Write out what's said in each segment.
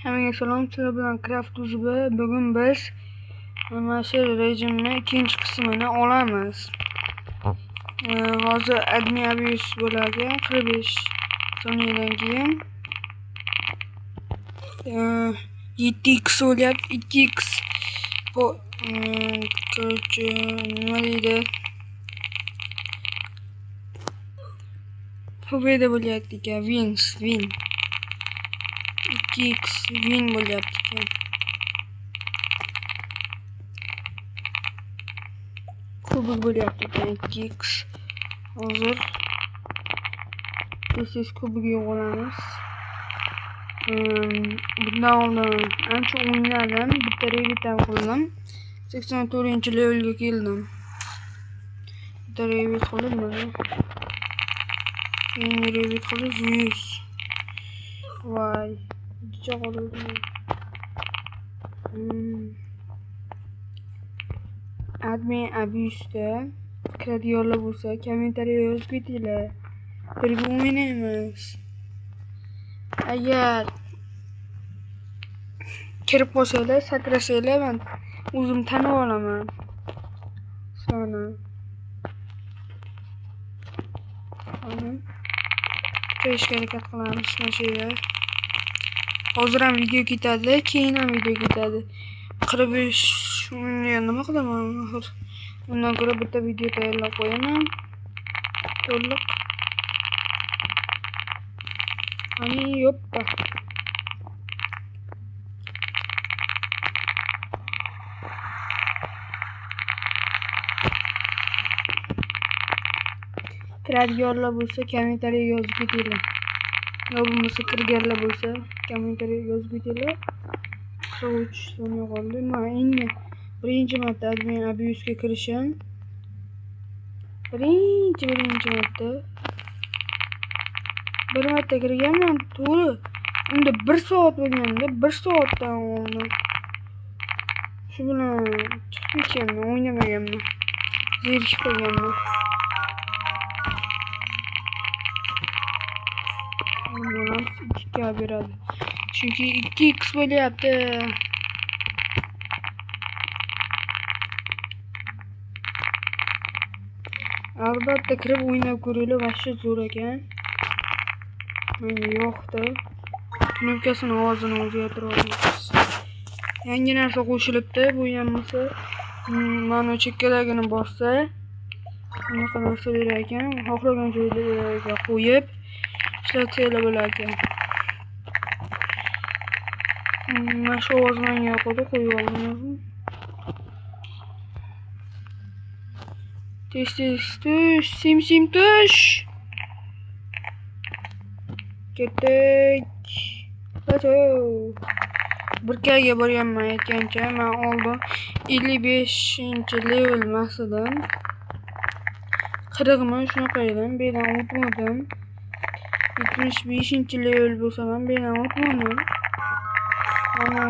Hammaga salom, sizlar bilan Craft uzbi. Bugun biz mana shu rejimni ikkinchi qismini olamiz. Hozir admin abuse bo'ladi 45 soniyadan keyin 7x bo'lyapti, 2x korоче nima deydi, победа bo'lyapti ekan, win 2x win bo'lyapti ekan. Kubik bo'lyapti ekan 2x. Hozir siz kubiga olamiz. Bundan oldin ancha o'ynadim, bitta rebitam qildim. 84-levelga keldim. Bitta rebit qilib mana. Keyin rebit qilib 100. Voy, juda qoldim. Admin abuse'da kiradiganlar bo'lsa, kommentariya yozib ketinglar. Birga o'ynaymiz. Agar kirib qolsanglar, sakrasanglar, men o'zim tanib olaman. Sana. Ko'rishga harakat qilamiz mana shu yerda. Hozir ham video ketadi, keyin ham video ketadi. 45 minutga nima qilaman axir? Undan ko'ra bitta video tayyorlab qo'yaman. To'liq. Ani yoppa. Kiradiganlar bo'lsa, kommentariya yozib ketinglar. Yo bo'lmasa kirganlar bo'lsa, kommentariya yozib ketinglar. 43 soniya qoldi. Men endi birinchi marta admin abuse'ga kirishim. Birinchi marta. Bir marta kirganman, to'g'ri. Unda 1 soat bo'lganda, 1 soatdan oldin. Shu bilan chiqib ketganman, o'ynamaganman. Zerikib qolganman. Mana 2ga beradi. Chunki 2x bo'lyapti. Albatta kirib o'ynab ko'ringlar, vashsha zo'r ekan. Menga yoqdi. Knopkasini ovozini o'zgartirib olamiz. Yangi narsa qo'shilibdi, bu bo'lmasa mana chekkadagini bossa, bunaqa narsa berar ekan. Xohlagan joyga qo'yib ishlatsanglar bo'lar ekan. Mana shu ovoz menga yoqadi, qo'yib oldim. Tush, sim tush. Ketdik. Birkaga boryapman aytgancha, men oldin 55-level masadan 40 shunaqa edim, bedan o'tmadim. 75-level bo'lsa ham bedan o'tmadim. Mana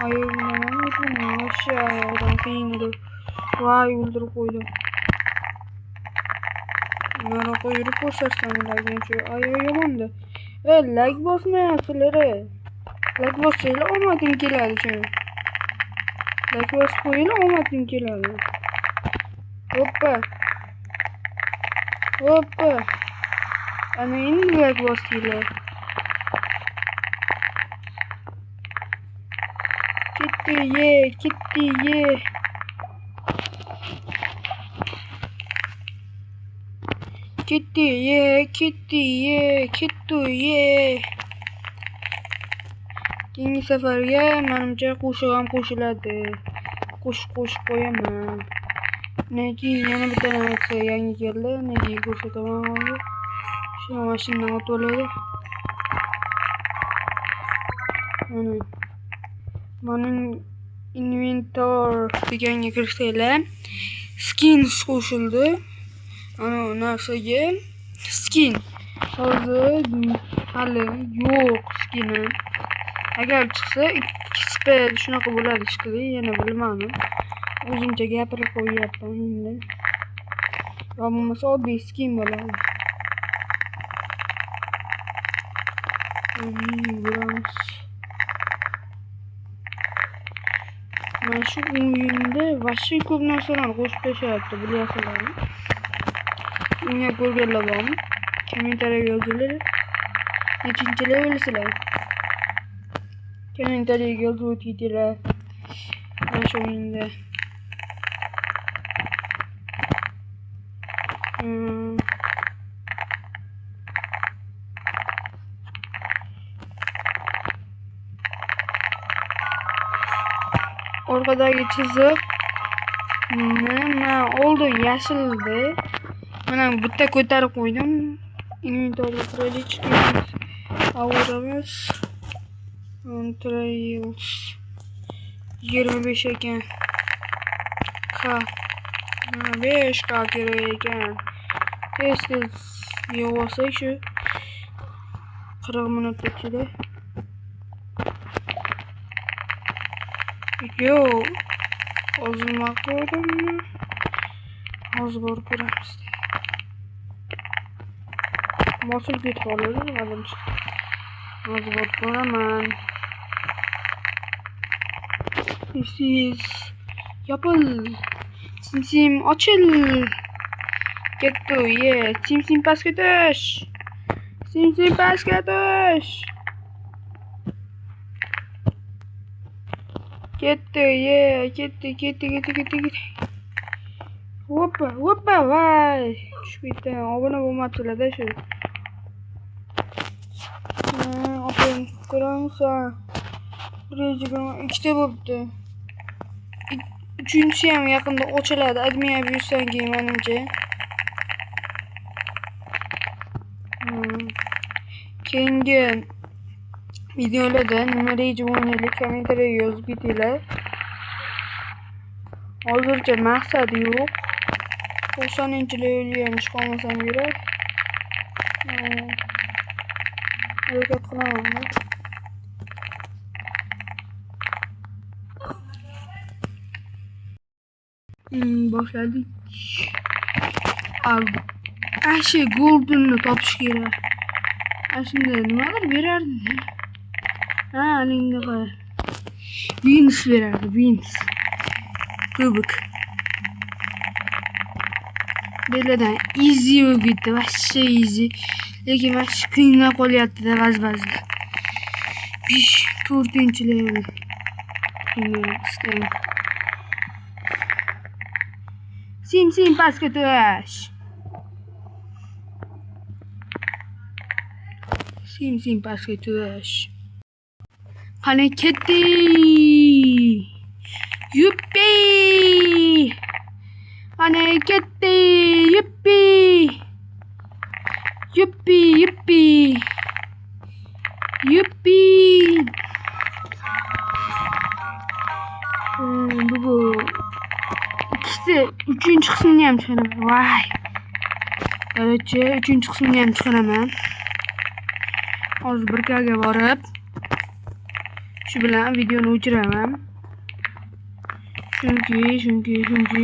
ayoldan o'tmadim, vashsha ayoldan qiyindir. Voy, o'ldirib qo'ydi. Mana qo'yib ko'rsatsam degan shu ayol yomonda. Lag bosmayapsizlar. Lag bossanglar omading keladi shu. Lag bosib qo'yinglar, omading keladi. Hoppa. Ana endi lag bosdinglar. Ketdi ye. Keyingi safarga menimcha qo'shiq ham qo'shiladi. Qo'shib qo'yaman. Neki yana bitta narsa yangi keldi. Neki ko'rsataman hozir. Shu mashinadan o'tib oladi. Mana inventor deganga kirsanglar, skins qo'shildi. Ana narsaga skin. Hozir hali yo'q skini. Agar chiqsa 2xp shunaqa bo'ladi shekilli, yana bilmadim. O'zimcha gapirib qo'yyapman endi. Yo bo'lmasa oddiy skin bo'ladi. Yuguramiz. Mana shu o'yinda vashshiy ko'p narsalarni qo'shib tashyapti, bilasizlarmi? Unga ko'rganlar bormi? Kommentariyaga yozinglar. Nechinchi levelisizlar? Kommentariyaga yozib o'tinglar. Mana shu o'yinda. Orqadagi chiziq nima oldin yashildi. Mana bitta ko'tarib qo'ydim. Inventorga kiraylik. Avoramiz. Trails 25 ekan. K 5K kerak ekan. Tez yig'olsak shu 40 minut ichida. Yo, ozma ko'rdimmi? Hozir borib ko'ramiz. Mosul ketib qoladi, menimcha. Hozir borib ko'raman. Yopil. Sim ochil. Ketdi, sim pastga tush. Sim pastga tush. Ketdi, ketdi. Hoppa, voy. Tushib ketdim. Obuna bo'lmabsizlar-da shu. Open ko'ramiz. 122 bo'libdi. Uchinchisi ham yaqinda ochiladi. Admin abusdan keyin menimcha. Keyingi videolarda nima rejim o'ynaylik kommentariyaga yozib ketinglar. Hozircha maqsad yo'q. 90-levelga ham chiqolmasam kerak. Harakat qilaman. Boshladik. Ashe goldenni topish kerak. Shunda nimadir berardi. Endi qo'y. Wins berardi, wins. Kubik. Beladan easy bo'lib ketdi, vashshe easy. Lekin vashshe qiyinlab qolyapti-da ba'zi-ba'zida. 4-level. Sim pastga tush. Sim pastga tush. Qani ketdi. Yuppi. Qani ketdi. Yuppi. Bu ikkisi 3-qismini ham chiqaraman. Voy. Qarachi, 3-qismini ham chiqaraman. Hozir 1K ga borib shu bilan videoni o'chiraman. Chunki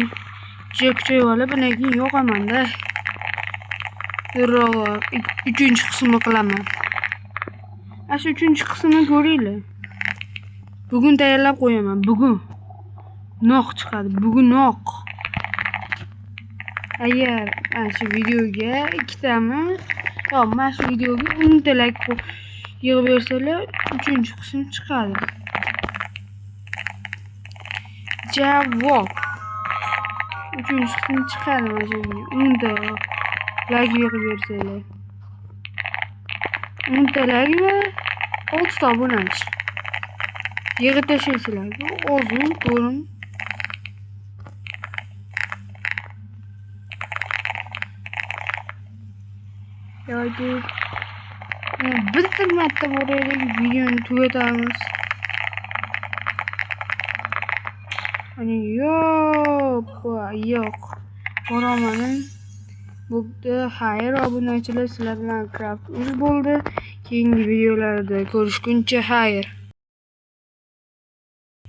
chek-chevali bundan keyin yo'qaman-da. Zo'rroq 3-qismini qilaman. Shu 3-qismini ko'ringlar. Bugun tayyorlab qo'yaman. Bugun noq chiqadi. Bugunoq. Agar shu videoga ikkitami, mana shu videoga 10 ta like yig'ib bersalar, 3-qism chiqadi. Javob. 3-qism chiqadi mana shu videoga. 10 ta like yig'ib bersalar. 10 ta like va 6 ta obunachi. Yig'ib tashlaysizlar. Ozun, ko'rin. Yoki bitta marta boraylik, videoni tugatamiz. Yo'q. Boraman. Bo'pti. Xayr, obunachilar, sizlar bilan Craft bo'ldi. Keyingi videolarda ko'rishguncha xayr.